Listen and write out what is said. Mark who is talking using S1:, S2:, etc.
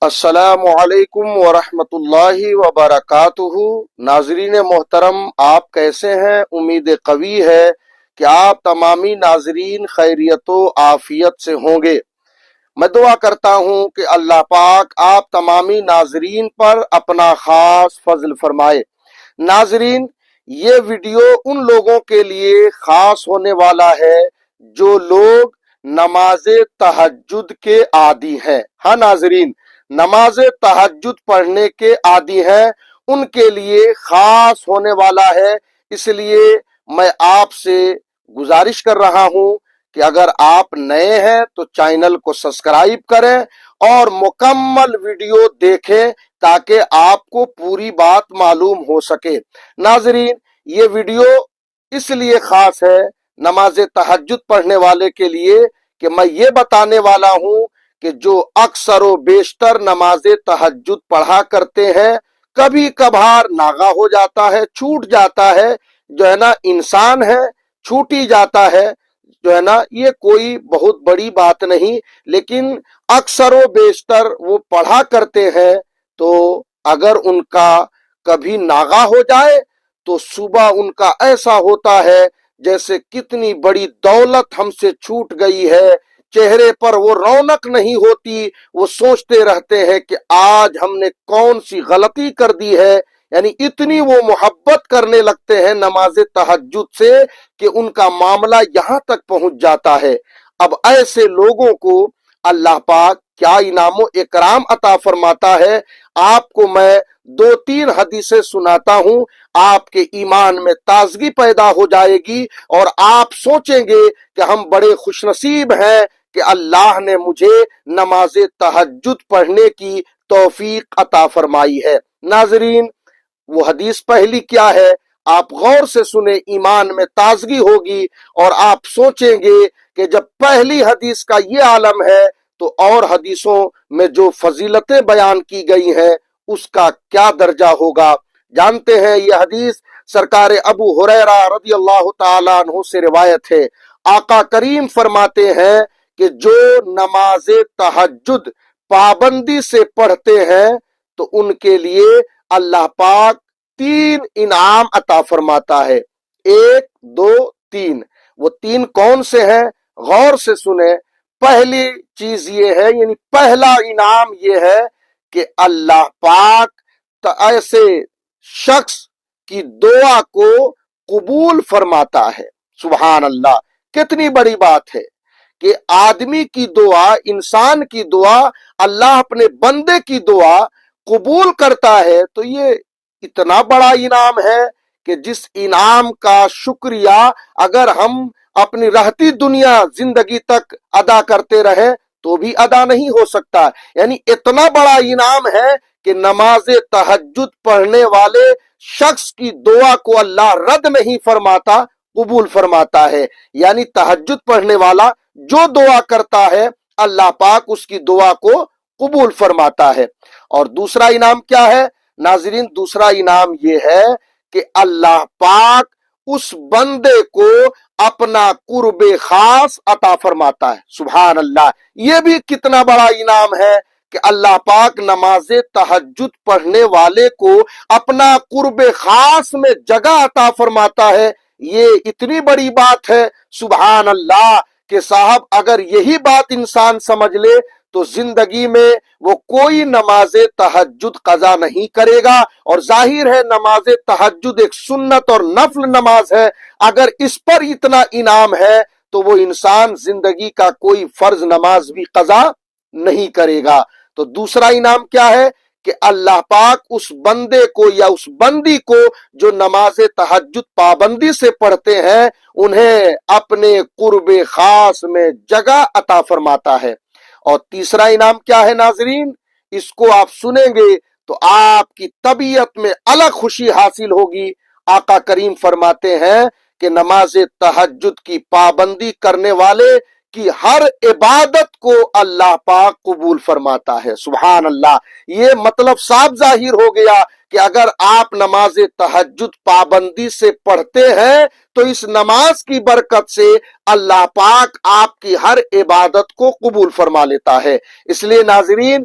S1: السلام علیکم ورحمۃ اللہ وبرکاتہ۔ ناظرین محترم، آپ کیسے ہیں؟ امید قوی ہے کہ آپ تمامی ناظرین خیریت و عافیت سے ہوں گے۔ میں دعا کرتا ہوں کہ اللہ پاک آپ تمامی ناظرین پر اپنا خاص فضل فرمائے۔ ناظرین، یہ ویڈیو ان لوگوں کے لیے خاص ہونے والا ہے جو لوگ نماز تہجد کے عادی ہیں۔ ہاں ناظرین، نماز تہجد پڑھنے کے عادی ہیں، ان کے لیے خاص ہونے والا ہے۔ اس لیے میں آپ سے گزارش کر رہا ہوں کہ اگر آپ نئے ہیں تو چینل کو سبسکرائب کریں اور مکمل ویڈیو دیکھیں تاکہ آپ کو پوری بات معلوم ہو سکے۔ ناظرین، یہ ویڈیو اس لیے خاص ہے نماز تہجد پڑھنے والے کے لیے کہ میں یہ بتانے والا ہوں کہ جو اکثر و بیشتر نماز تہجد پڑھا کرتے ہیں، کبھی کبھار ناغا ہو جاتا ہے، چھوٹ جاتا ہے، جو ہے نا، انسان ہے، چھوٹ ہی جاتا ہے، جو ہے نا، یہ کوئی بہت بڑی بات نہیں، لیکن اکثر و بیشتر وہ پڑھا کرتے ہیں۔ تو اگر ان کا کبھی ناغا ہو جائے تو صبح ان کا ایسا ہوتا ہے جیسے کتنی بڑی دولت ہم سے چھوٹ گئی ہے، چہرے پر وہ رونق نہیں ہوتی، وہ سوچتے رہتے ہیں کہ آج ہم نے کون سی غلطی کر دی ہے۔ یعنی اتنی وہ محبت کرنے لگتے ہیں نماز تہجد سے کہ ان کا معاملہ یہاں تک پہنچ جاتا ہے۔ اب ایسے لوگوں کو اللہ پاک کیا انعام و اکرام عطا فرماتا ہے، آپ کو میں دو تین حدیثیں سناتا ہوں، آپ کے ایمان میں تازگی پیدا ہو جائے گی اور آپ سوچیں گے کہ ہم بڑے خوش نصیب ہیں کہ اللہ نے مجھے نماز تہجد پڑھنے کی توفیق عطا فرمائی ہے۔ ناظرین، وہ حدیث پہلی کیا ہے؟ آپ غور سے سنیں، ایمان میں تازگی ہوگی اور آپ سوچیں گے کہ جب پہلی حدیث کا یہ عالم ہے تو اور حدیثوں میں جو فضیلتیں بیان کی گئی ہیں اس کا کیا درجہ ہوگا۔ جانتے ہیں یہ حدیث سرکار ابو ہریرہ رضی اللہ تعالیٰ عنہ سے روایت ہے۔ آقا کریم فرماتے ہیں کہ جو نماز تہجد پابندی سے پڑھتے ہیں تو ان کے لیے اللہ پاک تین انعام عطا فرماتا ہے۔ ایک، دو، تین۔ وہ تین کون سے ہیں؟ غور سے سنیں۔ پہلی چیز یہ ہے، یعنی پہلا انعام یہ ہے کہ اللہ پاک ایسے شخص کی دعا کو قبول فرماتا ہے۔ سبحان اللہ، کتنی بڑی بات ہے کہ آدمی کی دعا، انسان کی دعا، اللہ اپنے بندے کی دعا قبول کرتا ہے۔ تو یہ اتنا بڑا انعام ہے کہ جس انعام کا شکریہ اگر ہم اپنی رہتی دنیا زندگی تک ادا کرتے رہیں تو بھی ادا نہیں ہو سکتا۔ یعنی اتنا بڑا انعام ہے کہ نماز تہجد پڑھنے والے شخص کی دعا کو اللہ رد نہیں فرماتا، قبول فرماتا ہے۔ یعنی تہجد پڑھنے والا جو دعا کرتا ہے اللہ پاک اس کی دعا کو قبول فرماتا ہے۔ اور دوسرا انعام کیا ہے ناظرین؟ دوسرا انعام یہ ہے کہ اللہ پاک اس بندے کو اپنا قرب خاص عطا فرماتا ہے۔ سبحان اللہ، یہ بھی کتنا بڑا انعام ہے کہ اللہ پاک نماز تہجد پڑھنے والے کو اپنا قرب خاص میں جگہ عطا فرماتا ہے۔ یہ اتنی بڑی بات ہے، سبحان اللہ، کہ صاحب اگر یہی بات انسان سمجھ لے تو زندگی میں وہ کوئی نماز تہجد قضا نہیں کرے گا۔ اور ظاہر ہے نماز تہجد ایک سنت اور نفل نماز ہے، اگر اس پر اتنا انعام ہے تو وہ انسان زندگی کا کوئی فرض نماز بھی قضا نہیں کرے گا۔ تو دوسرا انعام کیا ہے کہ اللہ پاک اس بندے کو یا اس بندی کو جو نماز تہجد پابندی سے پڑھتے ہیں انہیں اپنے قرب خاص میں جگہ عطا فرماتا ہے۔ اور تیسرا انعام کیا ہے ناظرین؟ اس کو آپ سنیں گے تو آپ کی طبیعت میں الگ خوشی حاصل ہوگی۔ آقا کریم فرماتے ہیں کہ نماز تہجد کی پابندی کرنے والے کی ہر عبادت کو اللہ پاک قبول فرماتا ہے۔ سبحان اللہ، یہ مطلب صاف ظاہر ہو گیا کہ اگر آپ نماز تہجد پابندی سے پڑھتے ہیں تو اس نماز کی برکت سے اللہ پاک آپ کی ہر عبادت کو قبول فرما لیتا ہے۔ اس لیے ناظرین،